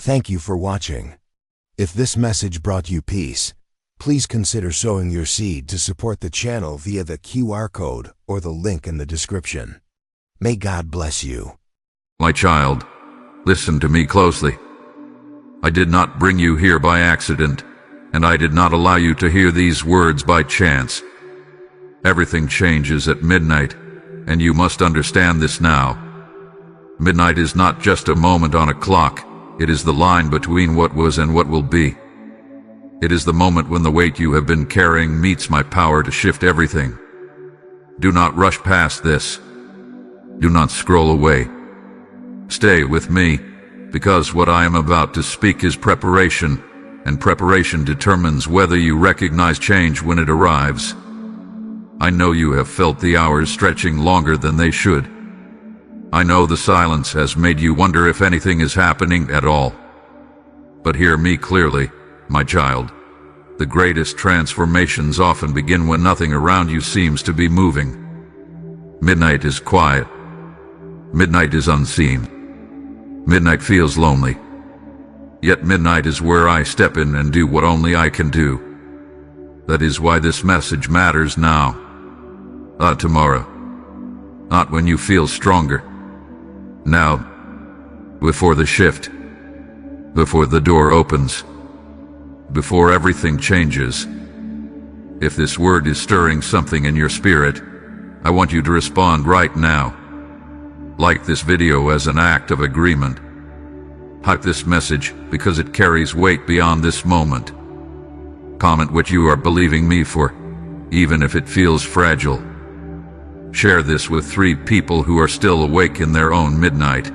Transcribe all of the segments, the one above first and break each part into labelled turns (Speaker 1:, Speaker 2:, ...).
Speaker 1: Thank you for watching. If this message brought you peace, please consider sowing your seed to support the channel via the QR code or the link in the description. May God bless you.
Speaker 2: My child, listen to me closely. I did not bring you here by accident, and I did not allow you to hear these words by chance. Everything changes at midnight, and you must understand this now. Midnight is not just a moment on a clock, it is the line between what was and what will be. It is the moment when the weight you have been carrying meets my power to shift everything. Do not rush past this. Do not scroll away. Stay with me, because what I am about to speak is preparation, and preparation determines whether you recognize change when it arrives. I know you have felt the hours stretching longer than they should. I know the silence has made you wonder if anything is happening at all. But hear me clearly, my child. The greatest transformations often begin when nothing around you seems to be moving. Midnight is quiet. Midnight is unseen. Midnight feels lonely. Yet midnight is where I step in and do what only I can do. That is why this message matters now. Not tomorrow. Not when you feel stronger. Now, before the shift, before the door opens, before everything changes. If this word is stirring something in your spirit, I want you to respond right now. Like this video as an act of agreement. Hype this message because it carries weight beyond this moment. Comment what you are believing me for, even if it feels fragile. Share this with 3 people who are still awake in their own midnight,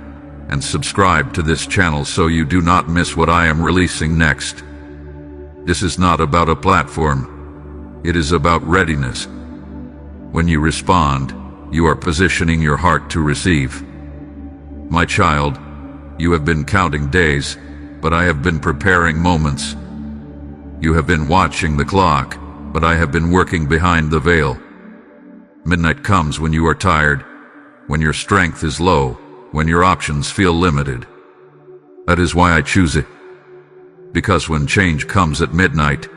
Speaker 2: and subscribe to this channel so you do not miss what I am releasing next. This is not about a platform. It is about readiness. When you respond, you are positioning your heart to receive. My child, you have been counting days, but I have been preparing moments. You have been watching the clock, but I have been working behind the veil. Midnight comes when you are tired, when your strength is low, when your options feel limited. That is why I choose it. Because when change comes at midnight,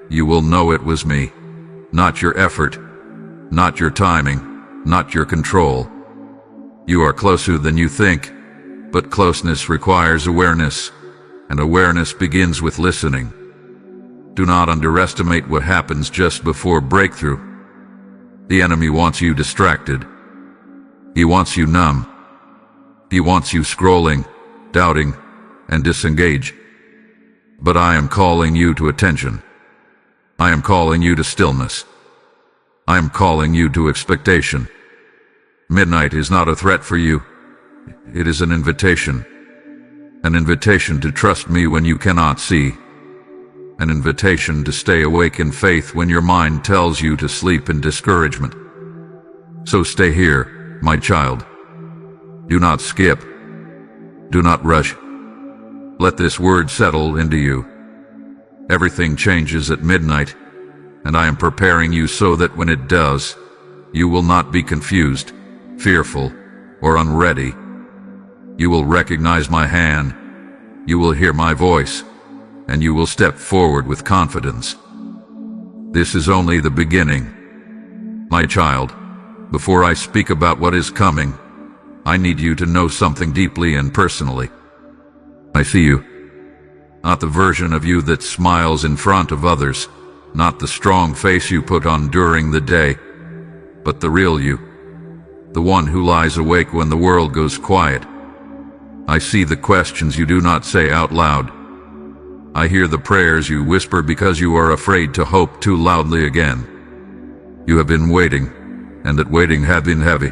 Speaker 2: you will know it was me. Not your effort, not your timing, not your control. You are closer than you think, but closeness requires awareness, and awareness begins with listening. Do not underestimate what happens just before breakthrough. The enemy wants you distracted. He wants you numb. He wants you scrolling, doubting, and disengaged. But I am calling you to attention. I am calling you to stillness. I am calling you to expectation. Midnight is not a threat for you. It is an invitation. An invitation to trust me when you cannot see. An invitation to stay awake in faith when your mind tells you to sleep in discouragement. So stay here, my child. Do not skip. Do not rush. Let this word settle into you. Everything changes at midnight, and I am preparing you so that when it does, you will not be confused, fearful, or unready. You will recognize my hand. You will hear my voice. And you will step forward with confidence. This is only the beginning. My child, before I speak about what is coming, I need you to know something deeply and personally. I see you. Not the version of you that smiles in front of others, not the strong face you put on during the day, but the real you, the one who lies awake when the world goes quiet. I see the questions you do not say out loud. I hear the prayers you whisper because you are afraid to hope too loudly again. You have been waiting, and that waiting has been heavy.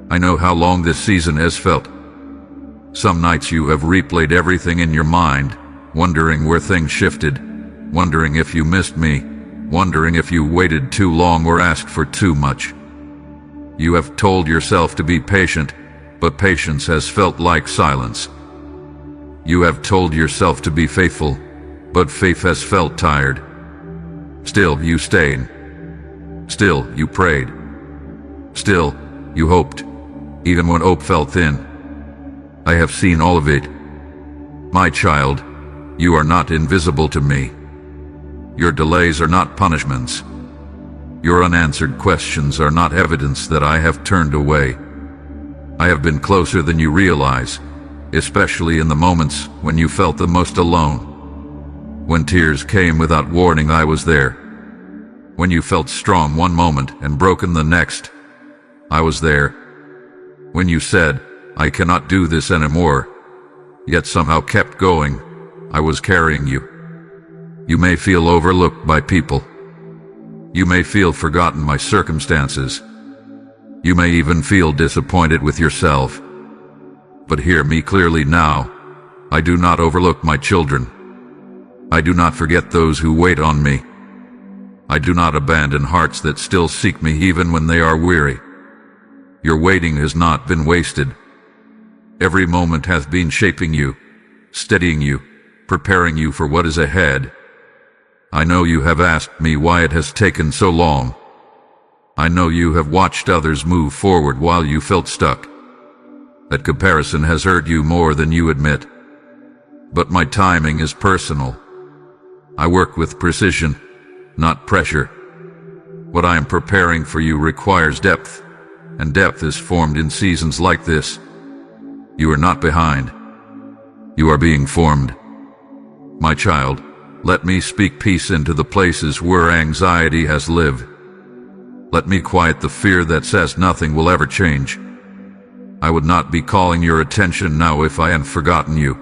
Speaker 2: I know how long this season has felt. Some nights you have replayed everything in your mind, wondering where things shifted, wondering if you missed me, wondering if you waited too long or asked for too much. You have told yourself to be patient, but patience has felt like silence. You have told yourself to be faithful, but faith has felt tired. Still you stayed. Still you prayed. Still you hoped, even when hope felt thin. I have seen all of it. My child, you are not invisible to me. Your delays are not punishments. Your unanswered questions are not evidence that I have turned away. I have been closer than you realize, especially in the moments when you felt the most alone. When tears came without warning, I was there. When you felt strong one moment and broken the next, I was there. When you said, "I cannot do this anymore," yet somehow kept going, I was carrying you. You may feel overlooked by people. You may feel forgotten by circumstances. You may even feel disappointed with yourself. But hear me clearly now. I do not overlook my children. I do not forget those who wait on me. I do not abandon hearts that still seek me even when they are weary. Your waiting has not been wasted. Every moment hath been shaping you, steadying you, preparing you for what is ahead. I know you have asked me why it has taken so long. I know you have watched others move forward while you felt stuck. That comparison has hurt you more than you admit. But my timing is personal. I work with precision, not pressure. What I am preparing for you requires depth, and depth is formed in seasons like this. You are not behind. You are being formed. My child, let me speak peace into the places where anxiety has lived. Let me quiet the fear that says nothing will ever change. I would not be calling your attention now if I had forgotten you.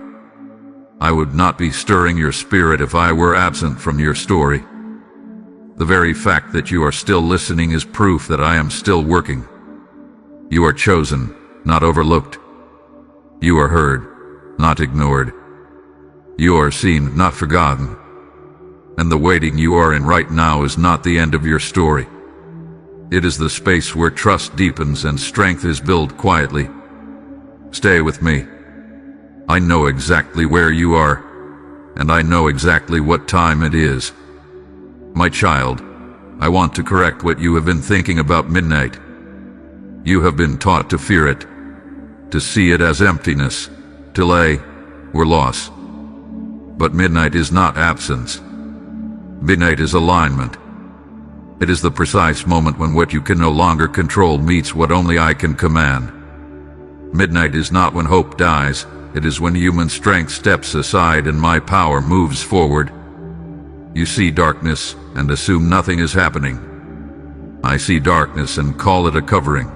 Speaker 2: I would not be stirring your spirit if I were absent from your story. The very fact that you are still listening is proof that I am still working. You are chosen, not overlooked. You are heard, not ignored. You are seen, not forgotten. And the waiting you are in right now is not the end of your story. It is the space where trust deepens and strength is built quietly. Stay with me. I know exactly where you are, and I know exactly what time it is. My child, I want to correct what you have been thinking about midnight. You have been taught to fear it, to see it as emptiness, delay, or loss. But midnight is not absence. Midnight is alignment. It is the precise moment when what you can no longer control meets what only I can command. Midnight is not when hope dies. It is when human strength steps aside and my power moves forward. You see darkness and assume nothing is happening. I see darkness and call it a covering.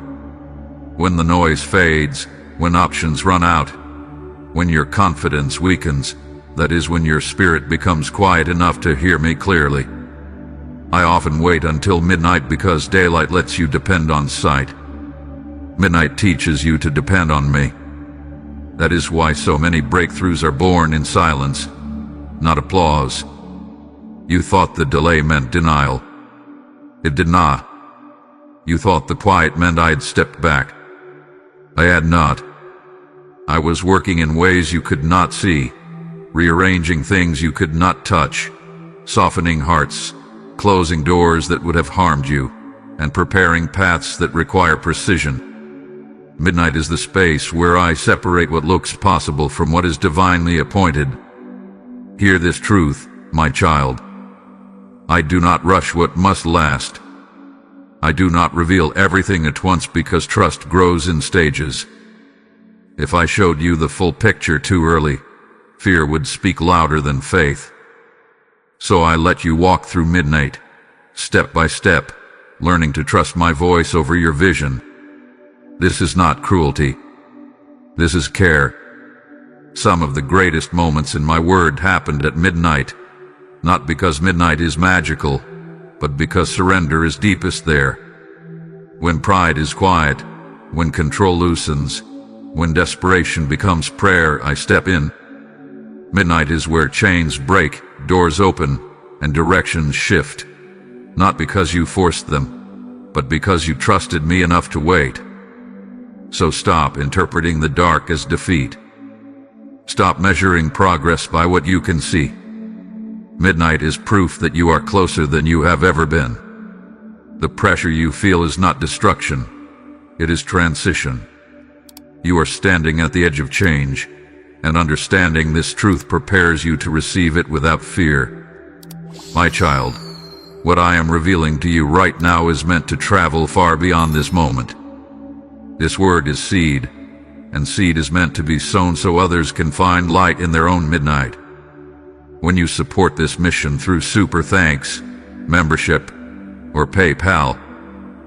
Speaker 2: When the noise fades, when options run out, when your confidence weakens, that is when your spirit becomes quiet enough to hear me clearly. I often wait until midnight because daylight lets you depend on sight. Midnight teaches you to depend on me. That is why so many breakthroughs are born in silence, not applause. You thought the delay meant denial. It did not. You thought the quiet meant I had stepped back. I had not. I was working in ways you could not see, rearranging things you could not touch, softening hearts, closing doors that would have harmed you, and preparing paths that require precision. Midnight is the space where I separate what looks possible from what is divinely appointed. Hear this truth, my child. I do not rush what must last. I do not reveal everything at once because trust grows in stages. If I showed you the full picture too early, fear would speak louder than faith. So I let you walk through midnight, step by step, learning to trust my voice over your vision. This is not cruelty. This is care. Some of the greatest moments in my word happened at midnight, not because midnight is magical, but because surrender is deepest there. When pride is quiet, when control loosens, when desperation becomes prayer, I step in. Midnight is where chains break, doors open, and directions shift. Not because you forced them, but because you trusted me enough to wait. So stop interpreting the dark as defeat. Stop measuring progress by what you can see. Midnight is proof that you are closer than you have ever been. The pressure you feel is not destruction. It is transition. You are standing at the edge of change, and understanding this truth prepares you to receive it without fear. My child, what I am revealing to you right now is meant to travel far beyond this moment. This word is seed, and seed is meant to be sown so others can find light in their own midnight. When you support this mission through Super Thanks, membership, or PayPal,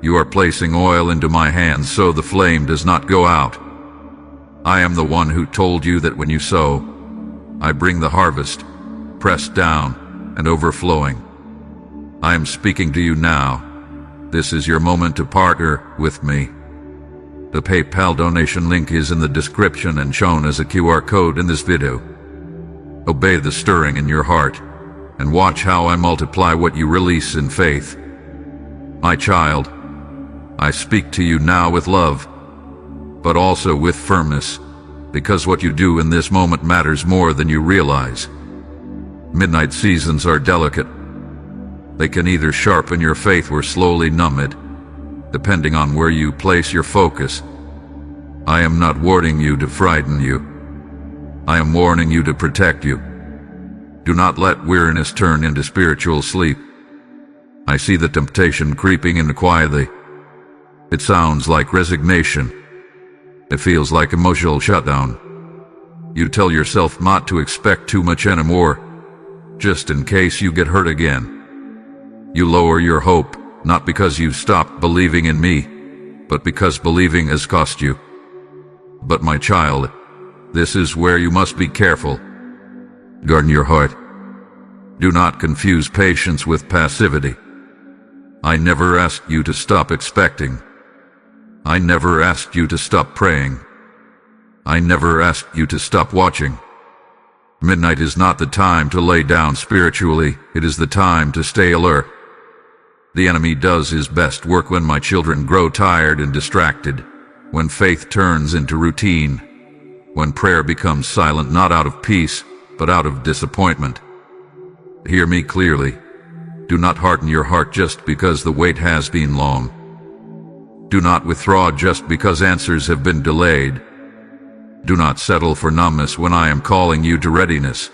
Speaker 2: you are placing oil into my hands so the flame does not go out. I am the one who told you that when you sow, I bring the harvest, pressed down and overflowing. I am speaking to you now. This is your moment to partner with me. The PayPal donation link is in the description and shown as a QR code in this video. Obey the stirring in your heart and watch how I multiply what you release in faith. My child, I speak to you now with love, but also with firmness, because what you do in this moment matters more than you realize. Midnight seasons are delicate. They can either sharpen your faith or slowly numb it, depending on where you place your focus. I am not warning you to frighten you. I am warning you to protect you. Do not let weariness turn into spiritual sleep. I see the temptation creeping in quietly. It sounds like resignation. It feels like emotional shutdown. You tell yourself not to expect too much anymore, just in case you get hurt again. You lower your hope, not because you stopped believing in me, but because believing has cost you. But my child, this is where you must be careful. Guard your heart. Do not confuse patience with passivity. I never asked you to stop expecting. I never asked you to stop praying. I never asked you to stop watching. Midnight is not the time to lay down spiritually. It is the time to stay alert. The enemy does his best work when my children grow tired and distracted, when faith turns into routine, when prayer becomes silent not out of peace, but out of disappointment. Hear me clearly. Do not harden your heart just because the wait has been long. Do not withdraw just because answers have been delayed. Do not settle for numbness when I am calling you to readiness.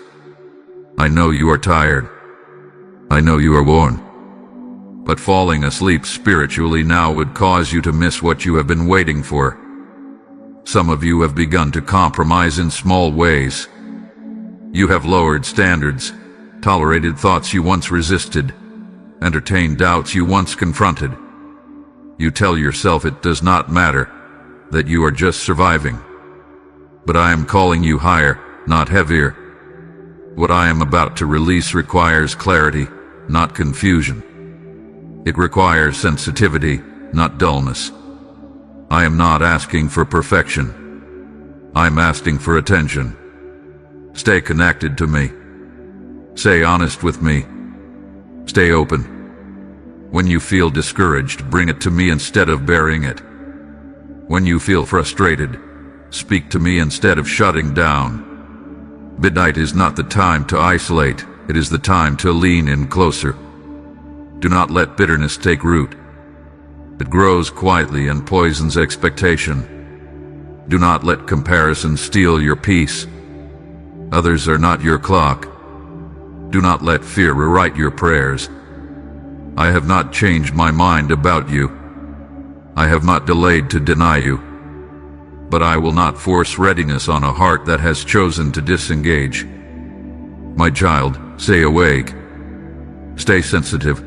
Speaker 2: I know you are tired. I know you are worn. But falling asleep spiritually now would cause you to miss what you have been waiting for. Some of you have begun to compromise in small ways. You have lowered standards, tolerated thoughts you once resisted, entertained doubts you once confronted. You tell yourself it does not matter, that you are just surviving. But I am calling you higher, not heavier. What I am about to release requires clarity, not confusion. It requires sensitivity, not dullness. I am not asking for perfection. I am asking for attention. Stay connected to me. Stay honest with me. Stay open. When you feel discouraged, bring it to me instead of burying it. When you feel frustrated, speak to me instead of shutting down. Midnight is not the time to isolate. It is the time to lean in closer. Do not let bitterness take root. It grows quietly and poisons expectation. Do not let comparison steal your peace. Others are not your clock. Do not let fear rewrite your prayers. I have not changed my mind about you. I have not delayed to deny you. But I will not force readiness on a heart that has chosen to disengage. My child, stay awake. Stay sensitive.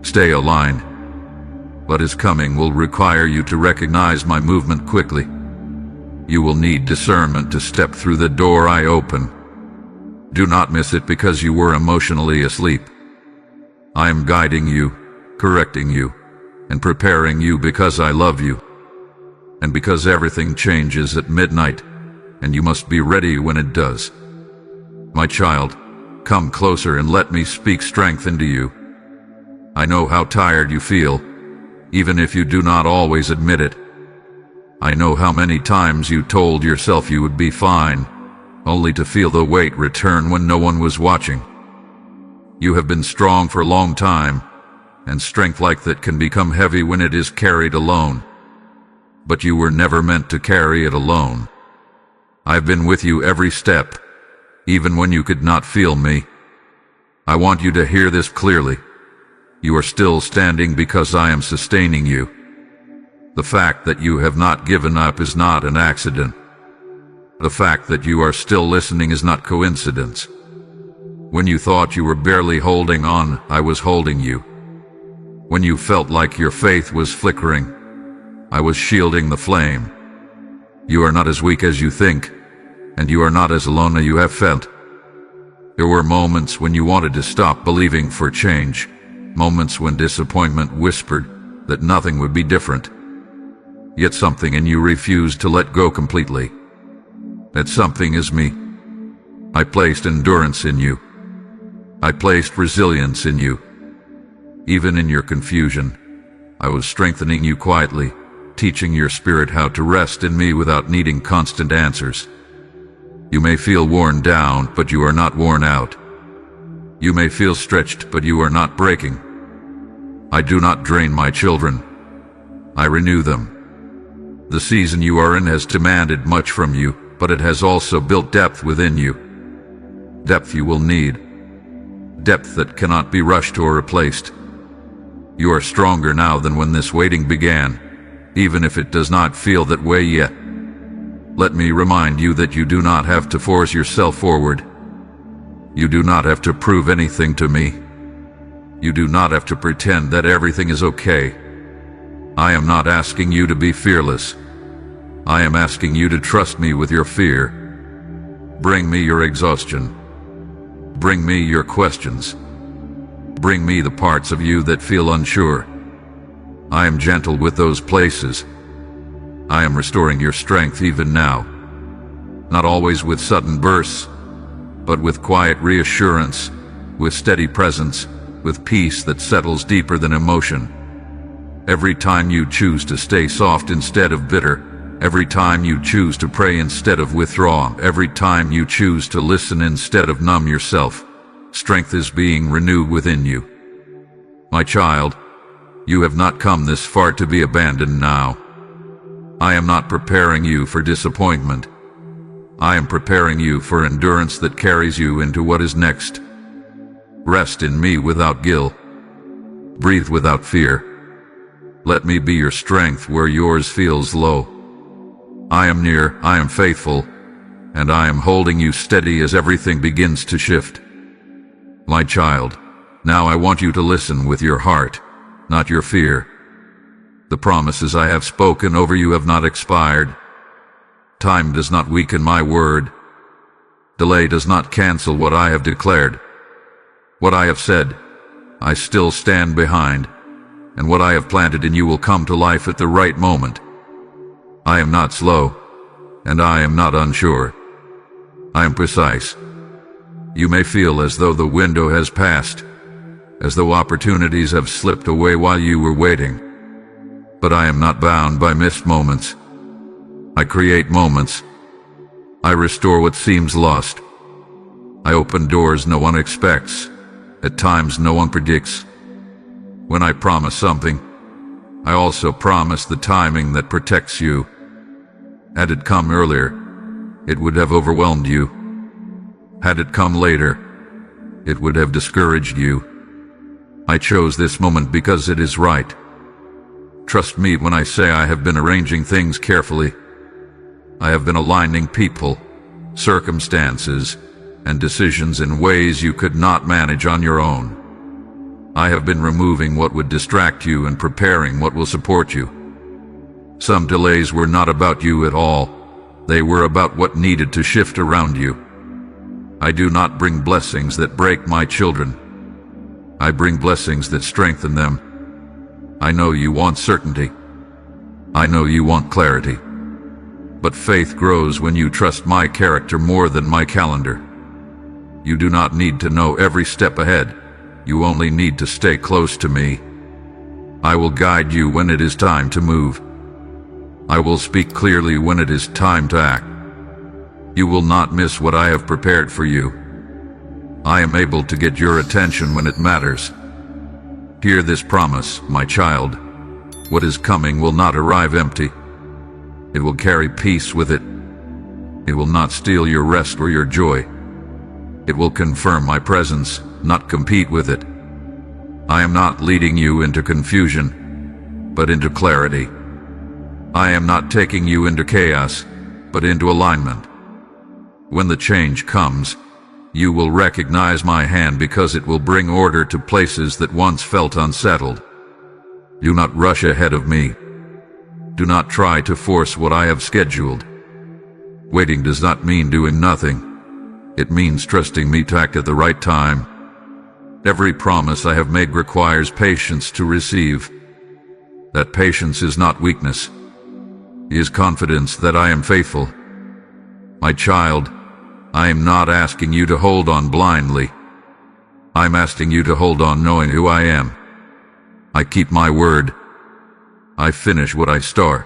Speaker 2: Stay aligned. What is coming will require you to recognize my movement quickly. You will need discernment to step through the door I open. Do not miss it because you were emotionally asleep. I am guiding you, correcting you, and preparing you because I love you. And because everything changes at midnight, and you must be ready when it does. My child, come closer and let me speak strength into you. I know how tired you feel, even if you do not always admit it. I know how many times you told yourself you would be fine, only to feel the weight return when no one was watching. You have been strong for a long time, and strength like that can become heavy when it is carried alone. But you were never meant to carry it alone. I've been with you every step, even when you could not feel me. I want you to hear this clearly. You are still standing because I am sustaining you. The fact that you have not given up is not an accident. The fact that you are still listening is not coincidence. When you thought you were barely holding on, I was holding you. When you felt like your faith was flickering, I was shielding the flame. You are not as weak as you think, and you are not as alone as you have felt. There were moments when you wanted to stop believing for change, moments when disappointment whispered that nothing would be different. Yet something in you refused to let go completely. That something is me. I placed endurance in you. I placed resilience in you. Even in your confusion, I was strengthening you quietly, teaching your spirit how to rest in me without needing constant answers. You may feel worn down, but you are not worn out. You may feel stretched, but you are not breaking. I do not drain my children. I renew them. The season you are in has demanded much from you, but it has also built depth within you. Depth you will need. Depth that cannot be rushed or replaced. You are stronger now than when this waiting began, even if it does not feel that way yet. Let me remind you that you do not have to force yourself forward. You do not have to prove anything to me. You do not have to pretend that everything is okay. I am not asking you to be fearless. I am asking you to trust me with your fear. Bring me your exhaustion. Bring me your questions. Bring me the parts of you that feel unsure. I am gentle with those places. I am restoring your strength even now. Not always with sudden bursts, but with quiet reassurance, with steady presence, with peace that settles deeper than emotion. Every time you choose to stay soft instead of bitter, every time you choose to pray instead of withdraw, every time you choose to listen instead of numb yourself, strength is being renewed within you. My child, you have not come this far to be abandoned now. I am not preparing you for disappointment. I am preparing you for endurance that carries you into what is next. Rest in me without guilt. Breathe without fear. Let me be your strength where yours feels low. I am near, I am faithful, and I am holding you steady as everything begins to shift. My child, now I want you to listen with your heart, not your fear. The promises I have spoken over you have not expired. Time does not weaken my word. Delay does not cancel what I have declared. What I have said, I still stand behind, and what I have planted in you will come to life at the right moment. I am not slow, and I am not unsure. I am precise. You may feel as though the window has passed, as though opportunities have slipped away while you were waiting. But I am not bound by missed moments. I create moments. I restore what seems lost. I open doors no one expects, at times no one predicts. When I promise something, I also promise the timing that protects you. Had it come earlier, it would have overwhelmed you. Had it come later, it would have discouraged you. I chose this moment because it is right. Trust me when I say I have been arranging things carefully. I have been aligning people, circumstances, and decisions in ways you could not manage on your own. I have been removing what would distract you and preparing what will support you. Some delays were not about you at all. They were about what needed to shift around you. I do not bring blessings that break my children. I bring blessings that strengthen them. I know you want certainty. I know you want clarity. But faith grows when you trust my character more than my calendar. You do not need to know every step ahead. You only need to stay close to me. I will guide you when it is time to move. I will speak clearly when it is time to act. You will not miss what I have prepared for you. I am able to get your attention when it matters. Hear this promise, my child. What is coming will not arrive empty. It will carry peace with it. It will not steal your rest or your joy. It will confirm my presence, not compete with it. I am not leading you into confusion, but into clarity. I am not taking you into chaos, but into alignment. When the change comes, you will recognize my hand because it will bring order to places that once felt unsettled. Do not rush ahead of me. Do not try to force what I have scheduled. Waiting does not mean doing nothing. It means trusting me to act at the right time. Every promise I have made requires patience to receive. That patience is not weakness. It is confidence that I am faithful. My child, I am not asking you to hold on blindly. I'm asking you to hold on knowing who I am. I keep my word. I finish what I start.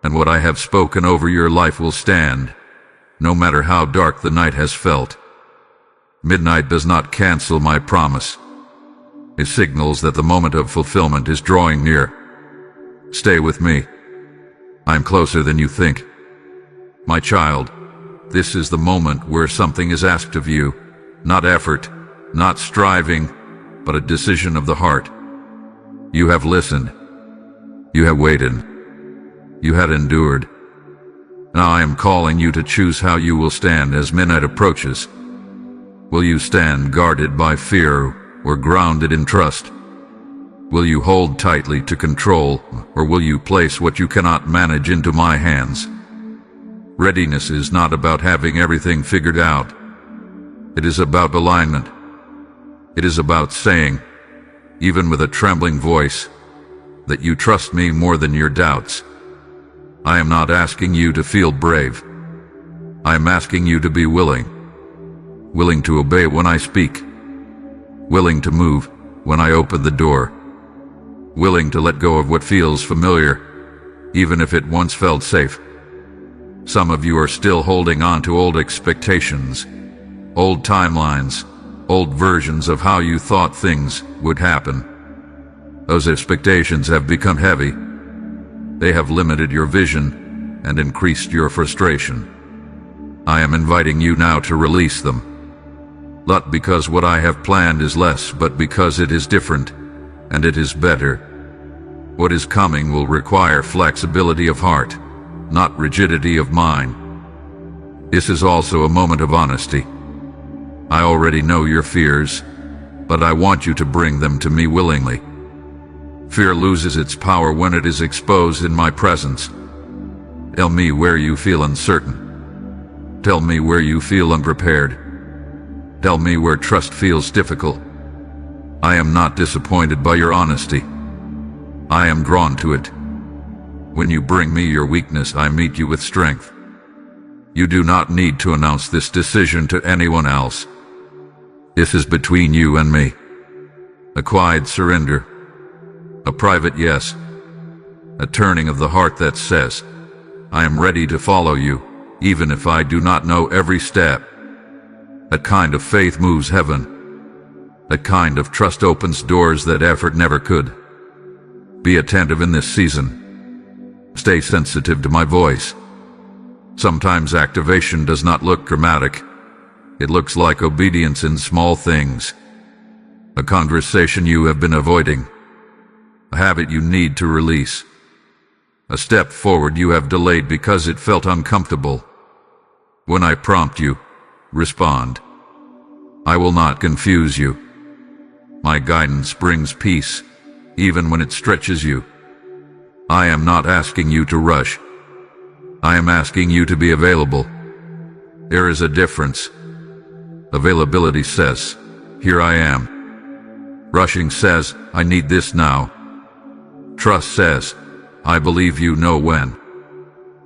Speaker 2: And what I have spoken over your life will stand, no matter how dark the night has felt. Midnight does not cancel my promise. It signals that the moment of fulfillment is drawing near. Stay with me. I'm closer than you think. My child, this is the moment where something is asked of you, not effort, not striving, but a decision of the heart. You have listened. You have waited. You had endured. Now I am calling you to choose how you will stand as midnight approaches. Will you stand guarded by fear or grounded in trust? Will you hold tightly to control, or will you place what you cannot manage into my hands? Readiness is not about having everything figured out. It is about alignment. It is about saying, even with a trembling voice, that you trust me more than your doubts. I am not asking you to feel brave. I am asking you to be willing. Willing to obey when I speak. Willing to move when I open the door. Willing to let go of what feels familiar, even if it once felt safe. Some of you are still holding on to old expectations, old timelines, old versions of how you thought things would happen. Those expectations have become heavy. They have limited your vision and increased your frustration. I am inviting you now to release them. Not because what I have planned is less, but because it is different, and it is better. What is coming will require flexibility of heart, not rigidity of mind. This is also a moment of honesty. I already know your fears, but I want you to bring them to me willingly. Fear loses its power when it is exposed in my presence. Tell me where you feel uncertain. Tell me where you feel unprepared. Tell me where trust feels difficult. I am not disappointed by your honesty. I am drawn to it. When you bring me your weakness, I meet you with strength. You do not need to announce this decision to anyone else. This is between you and me. A quiet surrender. A private yes. A turning of the heart that says, I am ready to follow you, even if I do not know every step. That kind of faith moves heaven. That kind of trust opens doors that effort never could. Be attentive in this season. Stay sensitive to my voice. Sometimes activation does not look dramatic. It looks like obedience in small things. A conversation you have been avoiding. A habit you need to release. A step forward you have delayed because it felt uncomfortable. When I prompt you, respond. I will not confuse you. My guidance brings peace, even when it stretches you. I am not asking you to rush. I am asking you to be available. There is a difference. Availability says, here I am. Rushing says, I need this now. Trust says, I believe you know when.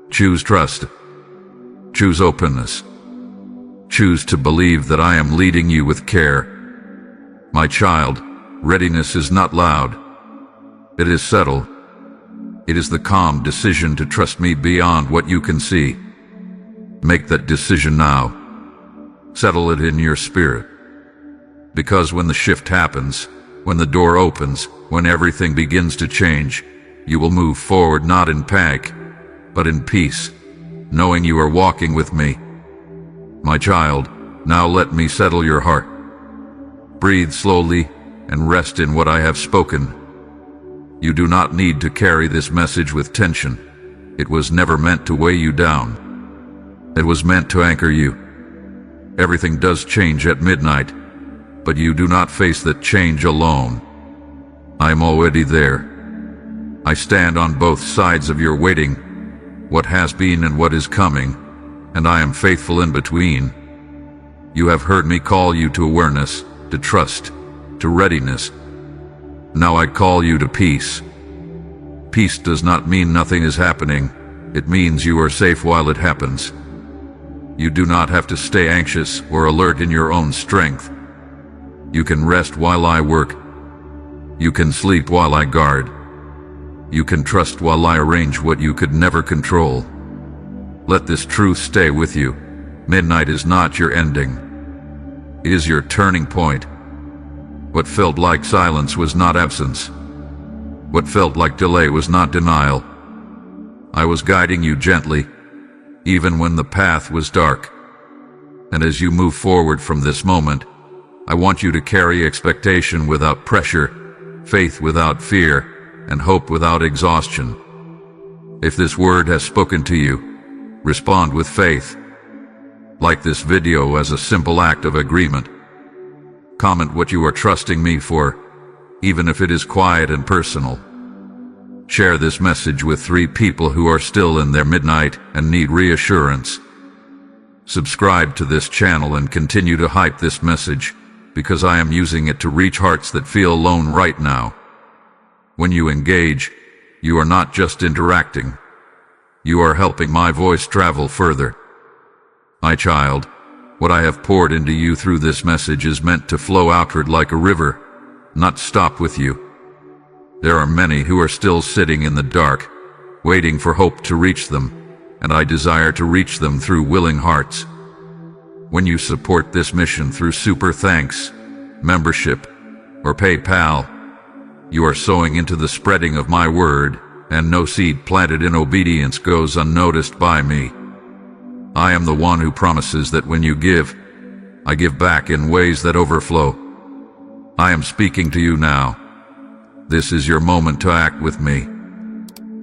Speaker 2: Choose trust. Choose openness. Choose to believe that I am leading you with care. My child, readiness is not loud. It is settled. It is the calm decision to trust me beyond what you can see. Make that decision now. Settle it in your spirit. Because when the shift happens, when the door opens, when everything begins to change, you will move forward not in panic, but in peace. knowing you are walking with me. My child, now let me settle your heart. Breathe slowly and rest in what I have spoken. You do not need to carry this message with tension. It was never meant to weigh you down. It was meant to anchor you. Everything does change at midnight, but you do not face that change alone. I am already there. I stand on both sides of your waiting, what has been and what is coming, and I am faithful in between. You have heard me call you to awareness, to trust, to readiness. Now I call you to peace. Peace does not mean nothing is happening. It means you are safe while it happens. You do not have to stay anxious or alert in your own strength. You can rest while I work. You can sleep while I guard. You can trust while I arrange what you could never control. Let this truth stay with you. Midnight is not your ending. It is your turning point. What felt like silence was not absence. What felt like delay was not denial. I was guiding you gently, even when the path was dark. And as you move forward from this moment, I want you to carry expectation without pressure, faith without fear, and hope without exhaustion. If this word has spoken to you, respond with faith. Like this video as a simple act of agreement. Comment what you are trusting me for, even if it is quiet and personal. Share this message with 3 people who are still in their midnight and need reassurance. Subscribe to this channel and continue to hype this message, because I am using it to reach hearts that feel alone right now. When you engage, you are not just interacting. You are helping my voice travel further. My child, what I have poured into you through this message is meant to flow outward like a river, not stop with you. There are many who are still sitting in the dark, waiting for hope to reach them, and I desire to reach them through willing hearts. When you support this mission through super thanks, membership, or PayPal, you are sowing into the spreading of my word, and no seed planted in obedience goes unnoticed by me. I am the one who promises that when you give, I give back in ways that overflow. I am speaking to you now. This is your moment to act with me.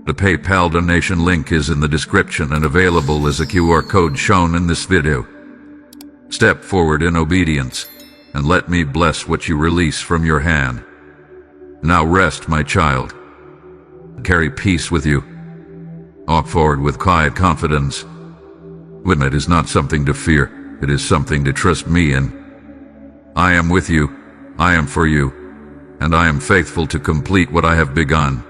Speaker 2: The PayPal donation link is in the description and available as a QR code shown in this video. Step forward in obedience, and let me bless what you release from your hand. Now rest, my child. Carry peace with you. Walk forward with quiet confidence. Midnight is not something to fear, it is something to trust me in. I am with you, I am for you, and I am faithful to complete what I have begun.